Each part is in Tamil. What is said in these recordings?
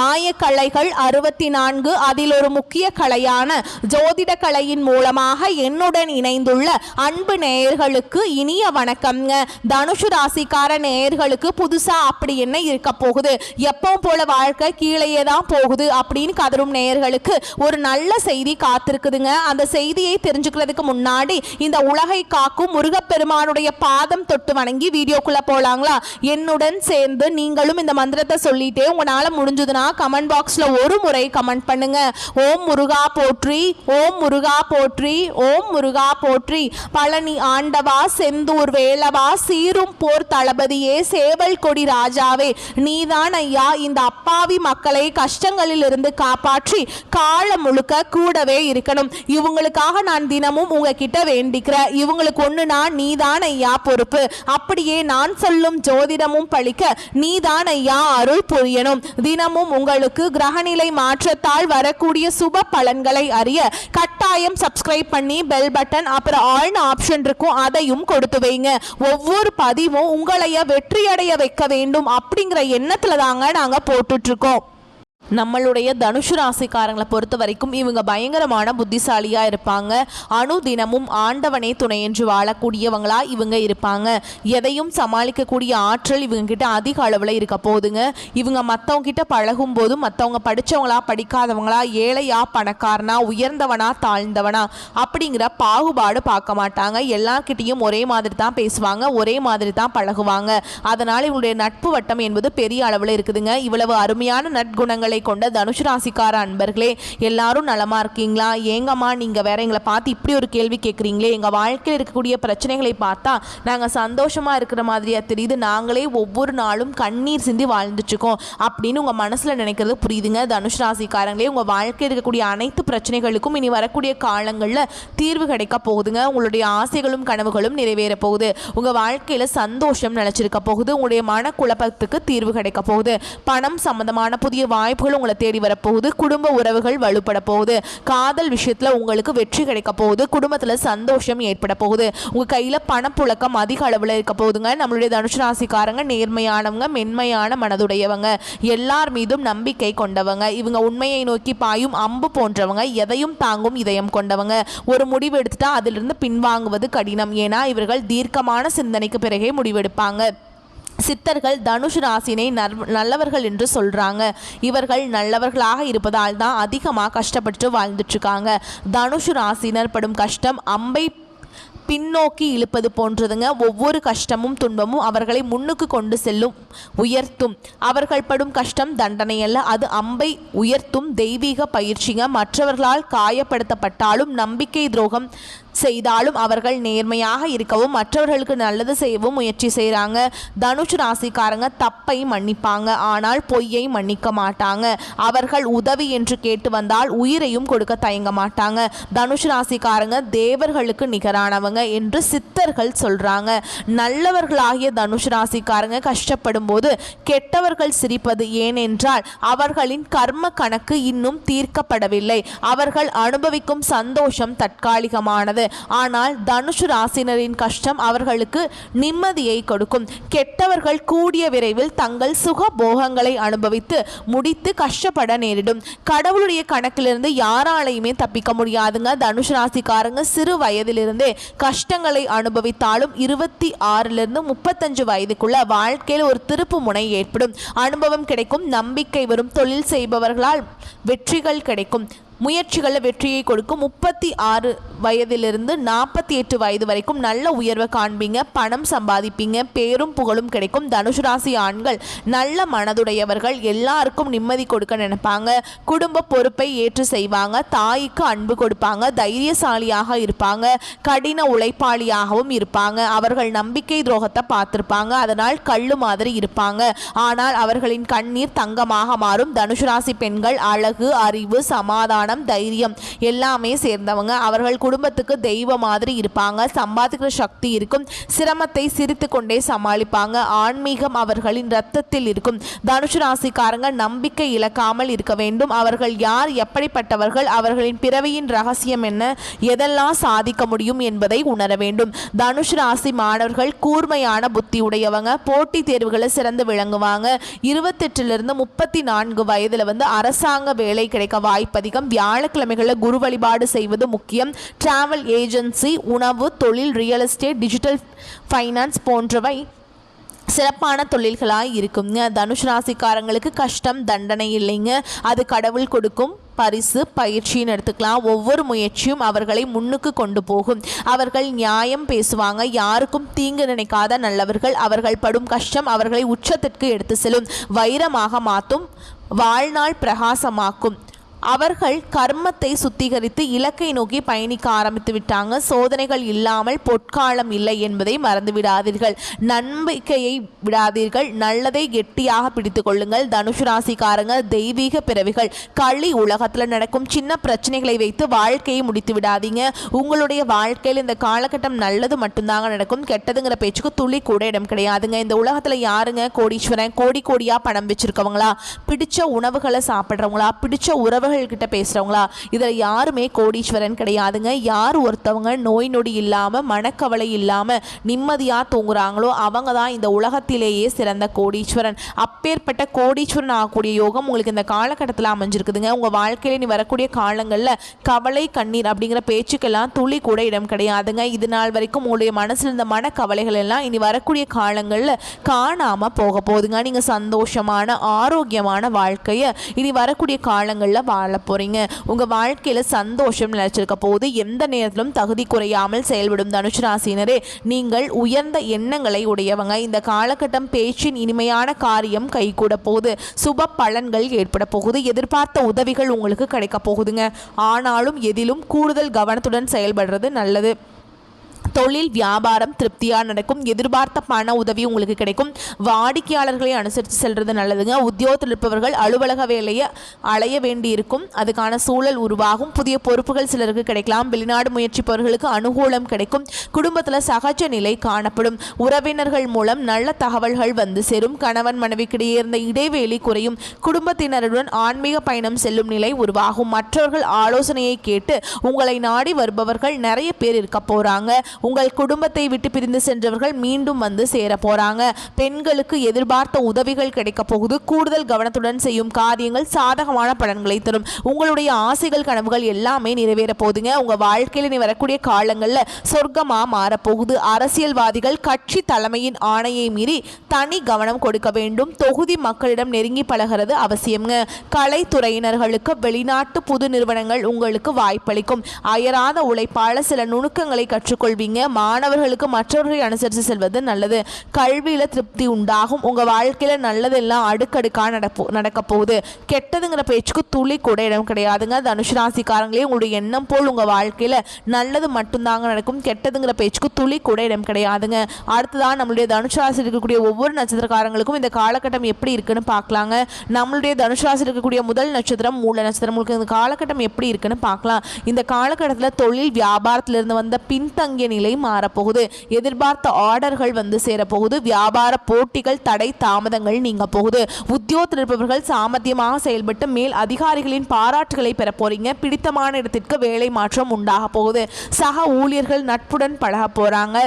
ஆயக்கலைகள் 64 அதில் ஒரு முக்கிய கலையான ஜோதிட கலையின் மூலமாக என்னுடன் இணைந்துள்ள அன்பு நேயர்களுக்கு இனிய வணக்கம்ங்க. தனுசு ராசிக்கார நேயர்களுக்கு புதுசா அப்படி என்ன இருக்க போகுது, எப்பவும் போல வாழ்க்கை கீழேயே தான் போகுது அப்படின்னு கதரும் நேயர்களுக்கு ஒரு நல்ல செய்தி காத்திருக்குதுங்க. அந்த செய்தியை தெரிஞ்சுக்கிறதுக்கு முன்னாடி இந்த உலகை காக்கும் முருகப்பெருமானுடைய பாதம் தொட்டு வணங்கி வீடியோக்குள்ள போலாங்களா? என்னுடன் சேர்ந்து நீங்களும் இந்த மந்திரத்தை சொல்லிட்டே உங்களால முடிஞ்சதுன்னா கமெண்ட் பாக்ஸ்ல ஒரு முறை கமெண்ட் பண்ணுங்க. ஓம் முருகா போற்றி, ஓம் முருகா போற்றி, ஓம் முருகா போற்றி. பழனி ஆண்டவா, செந்தூர் வேலவா, சீரும் போர் தளபதியே, சேவல் கொடி ராஜாவே, நீதான் ஐயா இந்த அப்பாவி மக்களை கஷ்டங்களில் இருந்து காப்பாற்றி காலம் முழுக்க கூடவே இருக்கணும். இவங்களுக்காக நான் தினமும் உங்ககிட்ட வேண்டிக்கிறேன். இவங்களுக்கு ஒண்ணுனா நீதான் ஐயா பொறுப்பு. அப்படியே நான் சொல்லும் ஜோதிடமும் பழிக்க நீதான் ஐயா அருள் புரியணும். தினமும் உங்களுக்கு கிரகநிலை மாற்றத்தால் வரக்கூடிய சுப பலன்களை அறிய கட்டாயம் சப்ஸ்கிரைப் பண்ணி பெல் பட்டன் அப்புறம் ஆல்னு ஆப்ஷன் இருக்கும், அதையும் கொடுத்து வைங்க. ஒவ்வொரு பதிவும் உங்களைய வெற்றியடைய வைக்க வேண்டும் அப்படிங்கிற எண்ணத்துல தாங்க நாங்க போட்டுட்டு இருக்கோம். நம்மளுடைய தனுசு ராசிக்காரங்களை பொறுத்த வரைக்கும் இவங்க பயங்கரமான புத்திசாலியாக இருப்பாங்க. அனுதினமும் ஆண்டவனே துணை என்று வாழக்கூடியவங்களா இவங்க இருப்பாங்க. எதையும் சமாளிக்கக்கூடிய ஆற்றல் இவங்க கிட்ட அதிக அளவில் இருக்க போதுங்க. இவங்க மற்றவங்க கிட்ட பழகும் போதும் மற்றவங்க படித்தவங்களா படிக்காதவங்களா, ஏழையா பணக்காரனா, உயர்ந்தவனா தாழ்ந்தவனா அப்படிங்கிற பாகுபாடு பார்க்க மாட்டாங்க. எல்லார்கிட்டையும் ஒரே மாதிரி தான் பேசுவாங்க, ஒரே மாதிரி தான் பழகுவாங்க. அதனால் இவங்களுடைய நட்பு வட்டம் என்பது பெரிய அளவில் இருக்குதுங்க. இவ்வளவு அருமையான நற்குணங்களை கொண்ட தனுசு ராசிக்கார அன்பர்களே, எல்லாரும் நலமா இருக்கீங்களா? ஏங்கம்மா நீங்க வேற எங்களை பார்த்து இப்படி ஒரு கேள்வி கேட்குறீங்களே, எங்க வாழ்க்கையில் இருக்கக்கூடிய பிரச்சனைகளை பார்த்தா நாங்க சந்தோஷமா இருக்கிற மாதிரியா தெரியுது, நாங்களே ஒவ்வொரு நாளும் கண்ணீர் சிந்தி வாழ்ந்துச்சுக்கோம் அப்படின்னு உங்க மனசுல நினைக்கிறது புரியுதுங்க. தனுசு ராசிக்காரங்களே, உங்க வாழ்க்கையில் இருக்கக்கூடிய அனைத்து பிரச்சனைகளுக்கும் இனி வரக்கூடிய காலங்களில் தீர்வு கிடைக்க போகுதுங்க. உங்களுடைய ஆசைகளும் கனவுகளும் நிறைவேற போகுது. உங்க வாழ்க்கையில சந்தோஷம் நினைச்சிருக்க போகுது. உங்களுடைய மனக்குழப்பத்துக்கு தீர்வு கிடைக்க போகுது. பணம் சம்பந்தமான புதிய வாய்ப்பு உங்களை தேடி வரப்போகுது. குடும்ப உறவுகள் வலுப்பட போகுது. காதல் விஷயத்துல உங்களுக்கு வெற்றி கிடைக்க போகுது. குடும்பத்துல சந்தோஷம் ஏற்பட போகுது. உங்க கையில பணப்புழக்கம் அதிக அளவில் இருக்க போகுதுங்க. நம்மளுடைய தனுசு ராசிக்காரங்க நேர்மையானவங்க, மென்மையான மனதுடையவங்க, எல்லார் மீதும் நம்பிக்கை கொண்டவங்க. இவங்க உண்மையை நோக்கி பாயும் அம்பு போன்றவங்க, எதையும் தாங்கும் இதயம் கொண்டவங்க. ஒரு முடிவு எடுத்துட்டா அதிலிருந்து பின்வாங்குவது கடினம். ஏன்னா இவர்கள் தீர்க்கமான சிந்தனைக்கு பிறகே முடிவெடுப்பாங்க. சித்தர்கள் தனுசு ராசினை நல்லவர்கள் என்று சொல்றாங்க. இவர்கள் நல்லவர்களாக இருப்பதால் தான் அதிகமாக கஷ்டப்பட்டு வாழ்ந்துட்டு இருக்காங்க. தனுசு ராசினர் படும் கஷ்டம் அம்பை பின்னோக்கி இழுப்பது போன்றதுங்க. ஒவ்வொரு கஷ்டமும் துன்பமும் அவர்களை முன்னுக்கு கொண்டு செல்லும், உயர்த்தும். அவர்கள் படும் கஷ்டம் தண்டனை அல்ல, அது அம்பை உயர்த்தும் தெய்வீக பயிற்சிங்க. மற்றவர்களால் காயப்படுத்தப்பட்டாலும், நம்பிக்கை துரோகம் செய்தாலும் அவர்கள் நேர்மையாக இருக்கவும் மற்றவர்களுக்கு நல்லது செய்யவும் முயற்சி செய்கிறாங்க. தனுசு ராசிக்காரங்க தப்பை மன்னிப்பாங்க, ஆனால் பொய்யை மன்னிக்க மாட்டாங்க. அவர்கள் உதவி என்று கேட்டு வந்தால் உயிரையும் கொடுக்க தயங்க மாட்டாங்க. தனுசு ராசிக்காரங்க தேவர்களுக்கு நிகரானவங்க என்று சித்தர்கள் சொல்றாங்க. நல்லவர்களாகிய தனுசு ராசிக்காரங்க கஷ்டப்படும் போது கெட்டவர்கள் சிரிப்பது ஏனென்றால் அவர்களின் கர்ம கணக்கு இன்னும் தீர்க்கப்படவில்லை. அவர்கள் அனுபவிக்கும் சந்தோஷம் தற்காலிகமானது. ஆனால் தனுசு ராசினரின் கஷ்டம் அவர்களுக்கு நிம்மதியை கொடுக்கும். கெட்டவர்கள் கூடிய விரைவில் தங்கள் சுக போகங்களை அனுபவித்து முடித்து கஷ்டப்பட நேரிடும். கடவுளுடைய கணக்கிலிருந்து யாராலையுமே தப்பிக்க முடியாதுங்க. தனுசு ராசிக்காரங்க சிறு வயதிலிருந்தே கஷ்டங்களை அனுபவித்தாலும் 26 to 35 வயதுக்குள்ள வாழ்க்கையில் ஒரு திருப்பு முனை ஏற்படும். அனுபவம் கிடைக்கும், நம்பிக்கை வரும். தொழில் செய்பவர்களால் வெற்றிகள் கிடைக்கும். முயற்சிகளில் வெற்றியை கொடுக்கும். 36 வயதிலிருந்து 48 வயது வரைக்கும் நல்ல உயர்வை காண்பீங்க. பணம் சம்பாதிப்பீங்க. பேரும் புகழும் கிடைக்கும். தனுசு ராசி ஆண்கள் நல்ல மனதுடையவர்கள், எல்லாருக்கும் நிம்மதி கொடுக்க நினைப்பாங்க. குடும்ப பொறுப்பை ஏற்று செய்வாங்க. தாய்க்கு அன்பு கொடுப்பாங்க. தைரியசாலியாக இருப்பாங்க. கடின உழைப்பாளியாகவும் இருப்பாங்க. அவர்கள் நம்பிக்கை துரோகத்தை பார்த்திருப்பாங்க, அதனால் கள்ளு மாதிரி இருப்பாங்க. ஆனால் அவர்களின் கண்ணீர் தங்கமாக மாறும். தனுசு ராசி பெண்கள் அழகு, அறிவு, சமாதானம், தைரியம் எல்லாமே சேர்ந்தவங்க. அவர்கள் குடும்பத்துக்கு தெய்வ மாதிரி இருப்பாங்க. சம்பாதிக்கிற சக்தி இருக்கும். சிரமத்தை சிரித்து கொண்டே சமாளிப்பாங்க. ஆன்மீகம் அவர்களின் ரத்தத்தில் இருக்கும். தனுசு ராசிக்காரங்க நம்பிக்கை இழக்காமல் இருக்க வேண்டும். அவர்கள் யார், எப்படிப்பட்டவர்கள், அவர்களின் பிறவியின் ரகசியம் என்ன, எதெல்லாம் சாதிக்க முடியும் என்பதை உணர வேண்டும். தனுசு ராசி மாணவர்கள் கூர்மையான புத்தி உடையவங்க. போட்டி தேர்வுகளை சிறந்து விளங்குவாங்க. 28 34 வயதுல அரசாங்க வேலை கிடைக்க வாய்ப்பு அதிகம். வியாழக்கிழமைகளில் குரு வழிபாடு செய்வது முக்கியம். டிராவல் ஏஜென்சி, உணவு தொழில், ரியல் எஸ்டேட், டிஜிட்டல் ஃபைனான்ஸ் போன்றவை சிறப்பான தொழில்களாக இருக்குங்க. தனுஷ் ராசிக்காரங்களுக்கு கஷ்டம் தண்டனை இல்லைங்க. அது கடவுள் கொடுக்கும் பரிசு, பயிற்சின்னு எடுத்துக்கலாம். ஒவ்வொரு முயற்சியும் அவர்களை முன்னுக்கு கொண்டு போகும். அவர்கள் நியாயம் பேசுவாங்க. யாருக்கும் தீங்கு நினைக்காத நல்லவர்கள். அவர்கள் படும் கஷ்டம் அவர்களை உச்சத்திற்கு எடுத்து செல்லும். வைரமாக மாற்றும். வாழ்நாள் பிரகாசமாக்கும். அவர்கள் கர்மத்தை சுத்திகரித்து இலக்கை நோக்கி பயணிக்க ஆரம்பித்து விட்டாங்க. சோதனைகள் இல்லாமல் பொற்காலம் இல்லை என்பதை மறந்து விடாதீர்கள். நம்பிக்கையை விடாதீர்கள். நல்லதை கெட்டியாக பிடித்து கொள்ளுங்கள். தனுசு ராசிக்காரங்க தெய்வீக பிறவிகள். களி உலகத்தில் நடக்கும் சின்ன பிரச்சனைகளை வைத்து வாழ்க்கையை முடித்து விடாதீங்க. உங்களுடைய வாழ்க்கையில் இந்த காலகட்டம் நல்லது மட்டும்தாங்க நடக்கும். கெட்டதுங்கிற பேச்சுக்கு துளி கூட இடம் கிடையாதுங்க. இந்த உலகத்தில் யாருங்க கோடீஸ்வரன்? கோடி கோடியாக பணம் வச்சிருக்கவங்களா, பிடிச்ச உணவுகளை சாப்பிட்றவங்களா, பிடிச்ச உறவுகள் கிட்ட பேசுறவங்களா, இதில் யாருமே கோடீஸ்வரன் கிடையாதுங்க. யார் ஒருத்தவங்க நோய் நொடி இல்லாம, மனக்கவலை இல்லாம நிம்மதியா தூங்குறாங்களோ அவங்க தான் இந்த உலகத்திலேயே சிறந்த கோடீஸ்வரன். அப்பேற்பட்ட கோடீஸ்வரன் ஆகக்கூடிய யோகம் உங்களுக்கு இந்த காலகட்டத்தில் அமைஞ்சிருக்குதுங்க. உங்க வாழ்க்கையில நீ வரக்கூடிய காலங்களில் கவலை, கண்ணீர் அப்படிங்கிற பேச்சுக்கெல்லாம் துளி கூட இடம் கிடையாதுங்க. இது நாள் வரைக்கும் உங்களுடைய மனசில் இருந்த மனக்கவலைகள் எல்லாம் இனி வரக்கூடிய காலங்களில் காணாம போக போகுதுங்க. நீங்க சந்தோஷமான ஆரோக்கியமான வாழ்க்கையை இனி வரக்கூடிய காலங்களில் வாழ போறீங்க. உங்க வாழ்க்கையில சந்தோஷம் நிலைச்சிருக்க போது எந்த நேரத்திலும் தகுதி குறையாமல் செயல்படும் தனுசு ராசினரே, நீங்கள் உயர்ந்த எண்ணங்களை உடையவங்க. இந்த காலகட்டம் பேச்சின் இனிமையான காரியம் கைகூட போகுது. சுப பலன்கள் ஏற்பட போகுது. எதிர்பார்த்த உதவிகள் உங்களுக்கு கிடைக்க போகுதுங்க. ஆனாலும் எதிலும் கூடுதல் கவனத்துடன் செயல்படுறது நல்லது. தொழில் வியாபாரம் திருப்தியாக நடக்கும். எதிர்பார்த்த பண உதவி உங்களுக்கு கிடைக்கும். வாடிக்கையாளர்களை அனுசரித்து செல்வது நல்லதுங்க. உத்தியோகத்தில் இருப்பவர்கள் அலுவலக வேலையை அலைய வேண்டி இருக்கும். அதுக்கான சூழல் உருவாகும். புதிய பொறுப்புகள் சிலருக்கு கிடைக்கலாம். வெளிநாடு முயற்சிப்பவர்களுக்கு அனுகூலம் கிடைக்கும். குடும்பத்தில் சகஜ நிலை காணப்படும். உறவினர்கள் மூலம் நல்ல தகவல்கள் வந்து சேரும். கணவன் மனைவிக்கிடையே இருந்த இடைவெளி குறையும். குடும்பத்தினருடன் ஆன்மீக பயணம் செல்லும் நிலை உருவாகும். மற்றவர்கள் ஆலோசனையை கேட்டு உங்களை நாடி வருபவர்கள் நிறைய பேர் இருக்க போறாங்க. உங்கள் குடும்பத்தை விட்டு பிரிந்து சென்றவர்கள் மீண்டும் வந்து சேர போறாங்க. பெண்களுக்கு எதிர்பார்த்த உதவிகள் கிடைக்க போகுது. கூடுதல் கவனத்துடன் செய்யும் காரியங்கள் சாதகமான பலன்களை தரும். உங்களுடைய ஆசைகள், கனவுகள் எல்லாமே நிறைவேற போகுதுங்க. உங்க வாழ்க்கையில் நீ வரக்கூடிய காலங்களில் சொர்க்கமா மாறப்போகுது. அரசியல்வாதிகள் கட்சி தலைமையின் ஆணையை மீறி தனி கவனம் கொடுக்க வேண்டும். தொகுதி மக்களிடம் நெருங்கி பழகிறது அவசியம்ங்க. கலைத்துறையினர்களுக்கு வெளிநாட்டு புது நிறுவனங்கள் உங்களுக்கு வாய்ப்பளிக்கும். அயராத உழைப்பாளர் சில நுணுக்கங்களை கற்றுக்கொள்வீங்க. மாணவர்களுக்கு மற்றவர்களை அனுசரித்து செல்வது நல்லது. கல்வியில திருப்தி உண்டாகும். உங்க வாழ்க்கையில நல்லதெல்லாம் அடுக்கடுக்கா நடக்க போகுது. கெட்டதுங்கிற பேச்சுக்கு துளி கூட இடம் கிடையாதுங்க. தனுசு ராசிக்காரங்களே, உங்களுடைய எண்ணம் போல் உங்க வாழ்க்கையில நல்லது மட்டும்தாங்க நடக்கும். கெட்டதுங்கிற பேச்சுக்கு துளி கூட இடம் கிடையாதுங்க. அடுத்ததான் நம்மளுடைய தனுசு ராசி இருக்கக்கூடிய ஒவ்வொரு நட்சத்திரக்காரங்களுக்கும் இந்த காலகட்டம் எப்படி இருக்குன்னு பார்க்கலாங்க. நம்மளுடைய தனுசு ராசி இருக்கக்கூடிய முதல் நட்சத்திரம் மூல நட்சத்திரம். உங்களுக்கு இந்த காலகட்டம் எப்படி இருக்குன்னு பார்க்கலாம். இந்த காலகட்டத்தில் தொழில் வியாபாரத்திலிருந்து வந்த பின்தங்கிய நிலை மாறப்போகுது. எதிர்பார்த்த ஆர்டர்கள் வந்து சேரப்போகுது. வியாபார போட்டிகள், தடை தாமதங்கள் நீங்க போகுது. உத்தியோகத்தில் இருப்பவர்கள் சாமர்த்தியமாக செயல்பட்டு மேல் அதிகாரிகளின் பாராட்டுகளை பெற போறீங்க. பிடித்தமான இடத்திற்கு வேலை மாற்றம் உண்டாக போகுது. சக ஊழியர்கள் நட்புடன் பழக போறாங்க.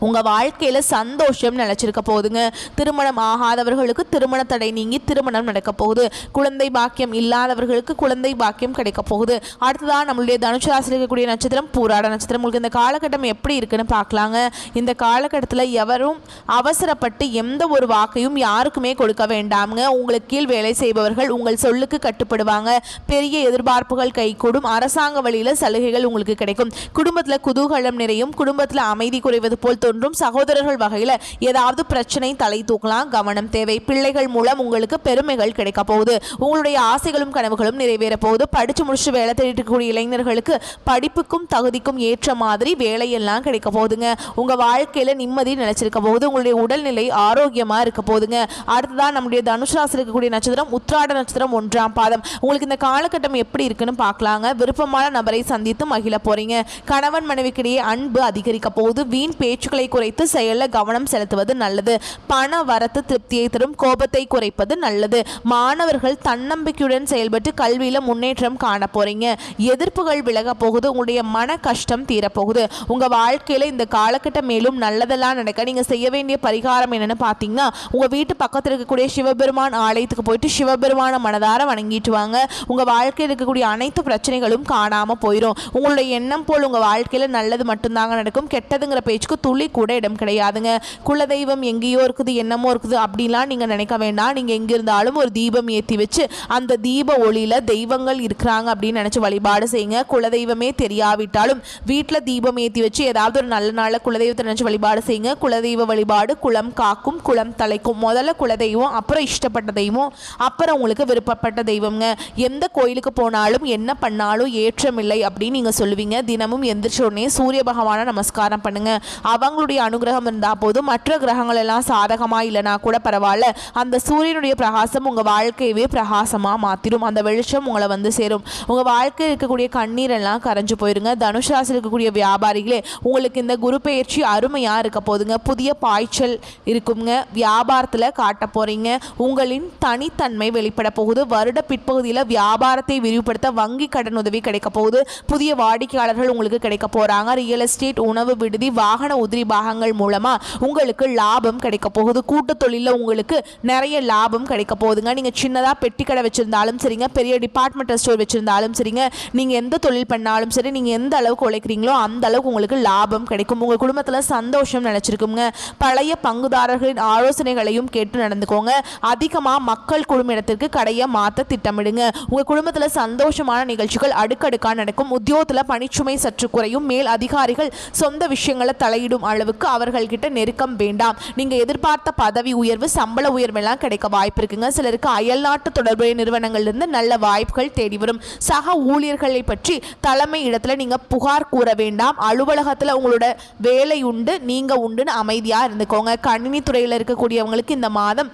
உங்கள் வாழ்க்கையில் சந்தோஷம் நிலச்சிருக்க போகுதுங்க. திருமணம் ஆகாதவர்களுக்கு திருமண தடை நீங்கி திருமணம் நடக்க போகுது. குழந்தை பாக்கியம் இல்லாதவர்களுக்கு குழந்தை பாக்கியம் கிடைக்க போகுது. அடுத்ததான் நம்மளுடைய தனுசு ராசியில் இருக்கக்கூடிய நட்சத்திரம் பூராட நட்சத்திரம். உங்களுக்கு இந்த காலகட்டம் எப்படி இருக்குன்னு பார்க்கலாங்க. இந்த காலகட்டத்தில் எவரும் அவசரப்பட்டு எந்த ஒரு வாக்கையும் யாருக்குமே கொடுக்க வேண்டாமுங்க. உங்களுக்கு கீழ் வேலை செய்பவர்கள் உங்கள் சொல்லுக்கு கட்டுப்படுவாங்க. பெரிய எதிர்பார்ப்புகள் கைகூடும். அரசாங்க வழியில் சலுகைகள் உங்களுக்கு கிடைக்கும். குடும்பத்தில் குதூகலம் நிறையும். குடும்பத்தில் அமைதி குறைவது போல் தோன்றும். சகோதரர்கள் வகையில் ஏதாவது பிரச்சனை தலை தூக்கலாம், கவனம் தேவை. பிள்ளைகள் மூலம் உங்களுக்கு பெருமைகள் கிடைக்க போகுது. உங்களுடைய ஆசைகளும் கனவுகளும் நிறைவேற போகுது. படிச்சு முடிச்சு வேலை தேடிட்டு இருக்கக்கூடிய இளைஞர்களுக்கு படிப்புக்கும் தகுதிக்கும் ஏற்ற மாதிரி வேலையெல்லாம் கிடைக்க போகுதுங்க. உங்க வாழ்க்கையில நிம்மதி நிலைச்சிருக்க போகுது. உங்களுடைய உடல்நிலை ஆரோக்கியமா இருக்க போகுதுங்க. அடுத்ததான் நம்முடைய தனுசு ராசியில் இருக்கக்கூடிய நட்சத்திரம் உத்திராட நட்சத்திரம் 1ஆம் பாதம். உங்களுக்கு இந்த காலகட்டம் எப்படி இருக்குன்னு பார்க்கலாங்க. விருப்பமான நபரை சந்தித்து மகிழ போறீங்க. கணவன் மனைவிக்கிடையே அன்பு அதிகரிக்க போகுது. வீண் பேச்சுக்களை குறைத்து செயலில் கவனம் செலுத்துவது நல்லது. பண வரத்து திருப்தியை தரும். கோபத்தை குறைப்பது நல்லது. மாணவர்கள் தன்னம்பிக்கையுடன் செயல்பட்டு கல்வியில முன்னேற்றம் காண போறீங்க. எதிர்ப்புகள் விலக போகுது. உங்களுடைய மன கஷ்டம் தீரப்போகுது. உங்க வாழ்க்கையில இந்த காலகட்டம் மேலும் நல்லதெல்லாம் நடக்க நீங்க செய்ய வேண்டிய பரிகாரம் என்னன்னு பாத்தீங்கன்னா, உங்க வீட்டு பக்கத்தில் இருக்கக்கூடிய சிவபெருமான் ஆலயத்துக்கு போயிட்டு சிவபெருமான மனதார வணங்கிட்டு வாங்க. உங்க வாழ்க்கையில் இருக்கக்கூடிய அனைத்து பிரச்சனைகளும் காணாம போயிடும். உங்களுடைய எண்ணம் போல் உங்க வாழ்க்கையில நல்லது மட்டும்தாங்க நடக்கும். கெட்டதுங்கிற பேச்சுக்கு துளி கூட இடம் கிடையாதுங்க. குலதெய்வம் எங்கேயோ இருக்குது, என்னமோ இருக்குது அப்படிலாம் நீங்க நினைக்க வேண்டாம். நீங்க எங்க இருந்தாலும் ஒரு தீபம் ஏற்றி வச்சு அந்த தீப ஒளியில தெய்வங்கள் இருக்கிறாங்க அப்படின்னு நினைச்சு வழிபாடு செய்யுங்க. குலதெய்வமே தெரியாவிட்டாலும் வீட்டில் தீபம் ஏற்றி வச்சு ஏதாவது ஒரு நல்ல நாள குலதெய்வத்தை நினைச்சு வழிபாடு செய்யுங்க. குலதெய்வ வழிபாடு குலம் காக்கும் குலம் தலைக்கும். முதல்ல குலதெய்வம், அப்புறம் இஷ்டப்பட்ட தெய்வம், அப்புறம் உங்களுக்கு விருப்பப்பட்ட தெய்வம்ங்க. எந்த கோயிலுக்கு போனாலும் என்ன பண்ணாலும் ஏற்றமில்லை அப்படின்னு நீங்க சொல்லுவீங்க. தினமும் எந்திரிச்ச உடனே சூரிய பகவானை நமஸ்காரம் பண்ணுங்க. அவங்களுடைய அனுகிரகம் இருந்தா போதும். மற்ற கிரகங்கள் எல்லாம் சாதகமா இல்லைனா கூட பரவாயில்ல, அந்த சூரியனுடைய பிரகாசம் உங்க வாழ்க்கையவே பிரகாசமா மாத்திரும். அந்த வெளிச்சம் உங்களை வந்து சேரும். உங்க வாழ்க்கையில் இருக்கக்கூடிய கண்ணீர் எல்லாம் கரைஞ்சு போயிருங்க. தனுஷ் ராசியில் இருக்கக்கூடிய வியாபாரிகளே, உங்களுக்கு இந்த குரு பெயர்ச்சி அருமையா இருக்க போதுங்க. புதிய பாய்ச்சல் இருக்குங்க. வியாபாரத்துல காட்ட போறீங்க. உங்களின் தனித்தன்மை வெளிப்பட போகுது. வருட பிற்பகுதியில் வியாபாரத்தை விரிவுபடுத்த வங்கி கடன் உதவி கிடைக்க போகுது. புதிய வாடிக்கையாளர்கள் உங்களுக்கு கிடைக்க போறாங்க. ரியல் எஸ்டேட், உணவு விடுதி, வாகன உதிரி பாகங்கள் மூலமா உங்களுக்கு லாபம் கிடைக்க போகுது. கூட்டு தொழிலில் உங்களுக்கு நிறைய லாபம் கிடைக்க போகுதுங்க. நீங்க சின்னதா பெட்டி கடை வச்சிருந்தாலும் சரிங்க, பெரிய டிபார்ட்மெண்டல் ஸ்டோர் வச்சிருந்தாலும் சரிங்க, நீங்க எந்த தொழில் பண்ணாலும் சரி, நீங்க எந்த அளவுக்கு உழைக்கிறீங்களோ அந்த அளவுக்கு உங்களுக்கு லாபம் கிடைக்கும். உங்க குடும்பத்துல சந்தோஷம் நினைச்சிருக்குங்க. பழைய பங்குதாரர்களின் ஆலோசனைகளையும் கேட்டு நடந்துக்கோங்க. அதிகமா மக்கள் குழும் இடத்திற்கு கடையை மாற்ற திட்டமிடுங்க. உங்க குடும்பத்துல சந்தோஷமான நிகழ்ச்சிகள் அடுக்கடுக்கா நடக்கும். உத்தியோகத்துல பணிச்சுமை சற்று குறையும். மேல் அதிகாரிகள் சொந்த விஷயங்களை தலையிடும் அளவுக்கு அவர்கள்கிட்ட நெருக்கம் வேண்டாம். நீங்க எதிர்பார்த்த பதவி உயர்வு, சம்பள உயர்வெல்லாம் கிடைக்க வாய்ப்பு இருக்குங்க. சிலருக்கு அயல்நாட்டு தொடர்புடைய நிறுவனங்கள்லேருந்து நல்ல வாய்ப்புகள் தேடி வரும். சக ஊழியர்களை பற்றி தலைமை இடத்துல நீங்க புகார் கூற வேண்டாம். அலுவலகத்துல உங்களோட வேலை உண்டு, நீங்க உண்டுன்னு அமைதியா இருந்துக்கோங்க. கணினி துறையில் இருக்கக்கூடியவங்களுக்கு இந்த மாதம்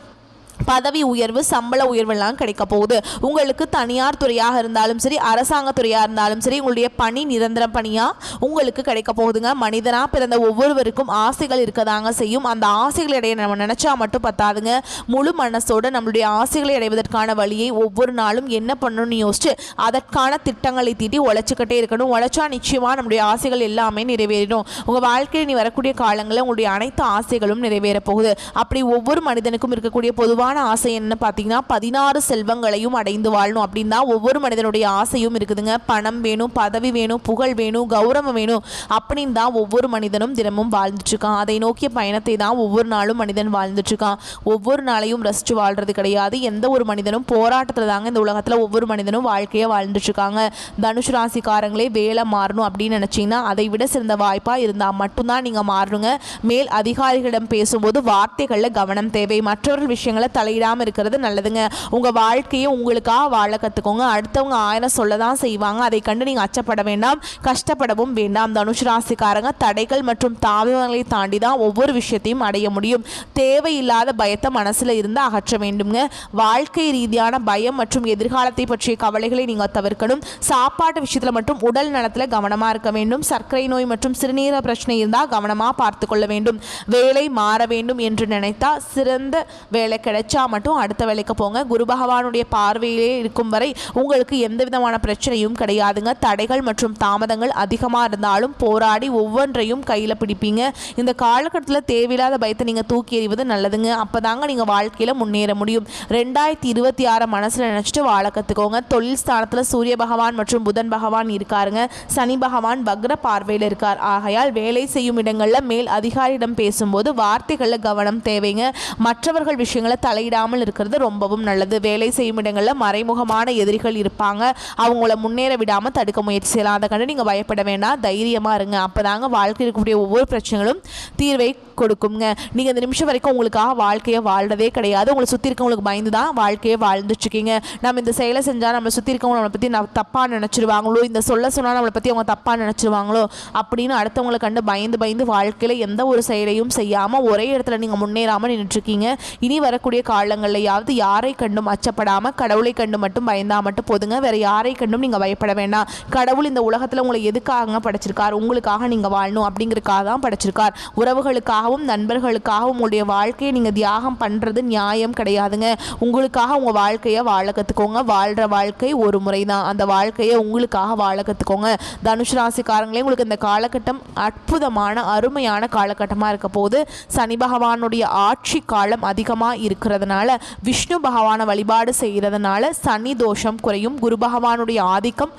பதவி உயர்வு, சம்பள உயர்வெல்லாம் கிடைக்க போகுது. உங்களுக்கு தனியார் துறையாக இருந்தாலும் சரி, அரசாங்க துறையாக இருந்தாலும் சரி, உங்களுடைய பணி நிரந்தர பணியாக உங்களுக்கு கிடைக்க போகுதுங்க. மனிதனாக பிறந்த ஒவ்வொருவருக்கும் ஆசைகள் இருக்கதாங்க செய்யும். அந்த ஆசைகளை அடைய நம்ம நினச்சா மட்டும் பத்தாதுங்க. முழு மனசோடு நம்மளுடைய ஆசைகளை அடைவதற்கான வழியை ஒவ்வொரு நாளும் என்ன பண்ணணும்னு யோசிச்சு அதற்கான திட்டங்களை தீட்டி உழைச்சிக்கிட்டே இருக்கணும். உழைச்சா நிச்சயமாக நம்முடைய ஆசைகள் எல்லாமே நிறைவேறிடும். உங்கள் வாழ்க்கையில் நீ வரக்கூடிய காலங்களில் உங்களுடைய அனைத்து ஆசைகளும் நிறைவேற போகுது. அப்படி ஒவ்வொரு மனிதனுக்கும் இருக்கக்கூடிய பொதுவான ஆசை என்ன பார்த்தீங்கன்னா, 16 செல்வங்களையும் அடைந்து வாழணும் அப்படின்னு தான் ஒவ்வொரு மனிதனுடைய ஆசையும் இருக்குதுங்க. பணம் வேணும், பதவி வேணும், புகழ் வேணும், கௌரவம் வேணும் அப்படின்னு தான் ஒவ்வொரு மனிதனும் தினமும் வாழ்ந்துட்டு இருக்கான். அதை நோக்கிய பயணத்தை தான் ஒவ்வொரு நாளும் மனிதன் வாழ்ந்துட்டு இருக்கான். ஒவ்வொரு நாளையும் ரசிச்சு வாழ்றது கிடையாது. எந்த ஒரு மனிதனும் போராட்டத்தில் தாங்க இந்த உலகத்தில் ஒவ்வொரு மனிதனும் வாழ்க்கையை வாழ்ந்துட்டு இருக்காங்க. தனுஷ் ராசிக்காரங்களே, வேலை மாறணும் அப்படின்னு நினைச்சீங்கன்னா அதை விட சிறந்த வாய்ப்பா இருந்தால் மட்டும்தான் நீங்க மாறணுங்க. மேல் அதிகாரிகளிடம் பேசும்போது வார்த்தைகளில் கவனம் தேவை. மற்றவர்கள் விஷயங்களை தலையிடாமல் இருக்கிறது நல்லதுங்க. உங்கள் வாழ்க்கையை உங்களுக்காக வாழ கற்றுக்கோங்க. அடுத்தவங்க 1000 சொல்ல தான் செய்வாங்க. அதை கண்டு நீங்கள் அச்சப்பட வேண்டாம், கஷ்டப்படவும் வேண்டாம். தனுஷ் ராசிக்காரங்க தடைகள் மற்றும் தாமதங்களை தாண்டி தான் ஒவ்வொரு விஷயத்தையும் அடைய முடியும். தேவையில்லாத பயத்தை மனசில் இருந்து அகற்ற வேண்டுங்க. வாழ்க்கை ரீதியான பயம் மற்றும் எதிர்காலத்தை பற்றிய கவலைகளை நீங்கள் தவிர்க்கணும். சாப்பாட்டு விஷயத்தில் மட்டும் உடல் நலத்தில் கவனமாக இருக்க வேண்டும். சர்க்கரை நோய் மற்றும் சிறுநீரக பிரச்சனை இருந்தால் கவனமாக பார்த்து கொள்ள வேண்டும். வேலை மாற வேண்டும் என்று நினைத்தா சிறந்த வேலை கிடைச்சா மட்டும் அடுத்த வேலைக்கு போங்க. குரு பகவானுடைய பார்வையிலே இருக்கும் வரை உங்களுக்கு எந்த விதமான பிரச்சனையும் கிடையாதுங்க. தடைகள் மற்றும் தாமதங்கள் அதிகமாக இருந்தாலும் போராடி ஒவ்வொன்றையும் கையில் பிடிப்பீங்க. இந்த காலகட்டத்தில் தேவையில்லாத பயத்தை நீங்கள் தூக்கி எறிவது நல்லதுங்க. அப்போதாங்க நீங்கள் வாழ்க்கையில் முன்னேற முடியும். 2026 மனசில் நினச்சிட்டு வாழ கற்றுக்கோங்க. தொழில் ஸ்தானத்தில் சூரிய பகவான் மற்றும் புதன் பகவான் இருக்காருங்க. சனி பகவான் வக்ர பார்வையில் இருக்கார். ஆகையால் வேலை செய்யும் இடங்களில் மேல் அதிகாரியிடம் பேசும்போது வார்த்தைகளில் கவனம் தேவைங்க. மற்றவர்கள் விஷயங்களை தலை தலையிடாமல் இருக்கிறது ரொம்பவும் நல்லது. வேலை செய்யும் இடங்களில் மறைமுகமான எதிரிகள் இருப்பாங்க, அவங்கள முன்னேற விடாமல் தடுக்க முயற்சி செய்யலாம். அதை கண்டு நீங்கள் பயப்பட வேண்டாம், தைரியமாக இருங்க. அப்போ தாங்க வாழ்க்கையில் இருக்கக்கூடிய ஒவ்வொரு பிரச்சனைகளும் தீர்வை கொடுக்குங்க. நீங்கள் இந்த நிமிஷம் வரைக்கும் உங்களுக்காக வாழ்க்கையை வாழ்றதே கிடையாது, உங்களை சுற்றி இருக்கவங்களுக்கு பயந்து தான் வாழ்க்கையை வாழ்ந்துட்டுருக்கீங்க. நம்ம இந்த செயலை செஞ்சால் நம்மளை சுற்றி இருக்கவங்க நம்மளை பற்றி தப்பாக நினச்சிருவாங்களோ, இந்த சொன்னால் நம்மளை பற்றி அவங்க தப்பாக நினச்சிருவாங்களோ அப்படின்னு அடுத்தவங்களை கண்டு பயந்து வாழ்க்கையில் எந்த ஒரு செயலையும் செய்யாமல் ஒரே இடத்துல நீங்கள் முன்னேறாமல் நின்றுட்டுருக்கீங்க. இனி வரக்கூடிய காலங்கள்லையாவது யாரை கண்டும் அச்சப்படாமல் கடவுளை கண்டு மட்டும் பயந்தால் மட்டும் போதுங்க. வேறு யாரை கண்டும் நீங்கள் பயப்பட வேண்டாம். கடவுள் இந்த உலகத்தில் உங்களை எதுக்காக படைச்சிருக்கார்? உங்களுக்காக நீங்கள் வாழணும் அப்படிங்கிறதுக்காக தான் படைச்சிருக்கார். உறவுகளுக்காகவும் நண்பர்களுக்காகவும் உங்களுடைய வாழ்க்கையை நீங்கள் தியாகம் பண்ணுறது நியாயம் கிடையாதுங்க. உங்களுக்காக உங்கள் வாழ்க்கையை வாழ கற்றுக்கோங்க. வாழ்கிற வாழ்க்கை ஒரு முறை தான், அந்த வாழ்க்கையை உங்களுக்காக வாழ கற்றுக்கோங்க. தனுஷ் ராசிக்காரங்களே, உங்களுக்கு இந்த காலகட்டம் அற்புதமான அருமையான காலகட்டமாக இருக்க போது. சனி பகவானுடைய ஆட்சி காலம் அதிகமாக இருக்கிறதுனால விஷ்ணு பகவானை வழிபாடு செய்கிறதுனால சனி தோஷம் குறையும். குரு பகவானுடைய ஆதிக்கம்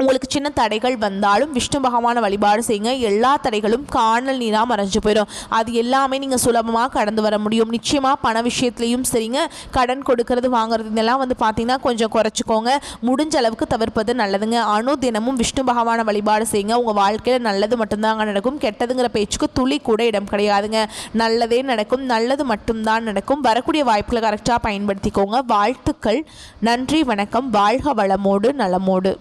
உங்களுக்கு சின்ன தடைகள் வந்தாலும் விஷ்ணு பகவானை வழிபாடு செய்யுங்க. எல்லா தடைகளும் காணல் நீராக மறைஞ்சு போயிடும். அது எல்லாமே நீங்கள் சுலபமாக கடந்து வர முடியும். நிச்சயமாக பண விஷயத்துலையும் சரிங்க, கடன் கொடுக்கறது வாங்குறது இதெல்லாம் பார்த்தீங்கன்னா கொஞ்சம் குறைச்சிக்கோங்க. முடிஞ்ச அளவுக்கு தவிர்ப்பது நல்லதுங்க. தினமும் விஷ்ணு பகவானை வழிபாடு செய்யுங்க. உங்கள் வாழ்க்கையில் நல்லது மட்டும்தாங்க நடக்கும். கெட்டதுங்கிற பேச்சுக்கு துளி கூட இடம் கிடையாதுங்க. நல்லதே நடக்கும், நல்லது மட்டும்தான் நடக்கும். வரக்கூடிய வாய்ப்புகளை கரெக்டாக பயன்படுத்திக்கோங்க. வாழ்த்துக்கள். நன்றி, வணக்கம். வாழ்க வளமோடு நலமோடு.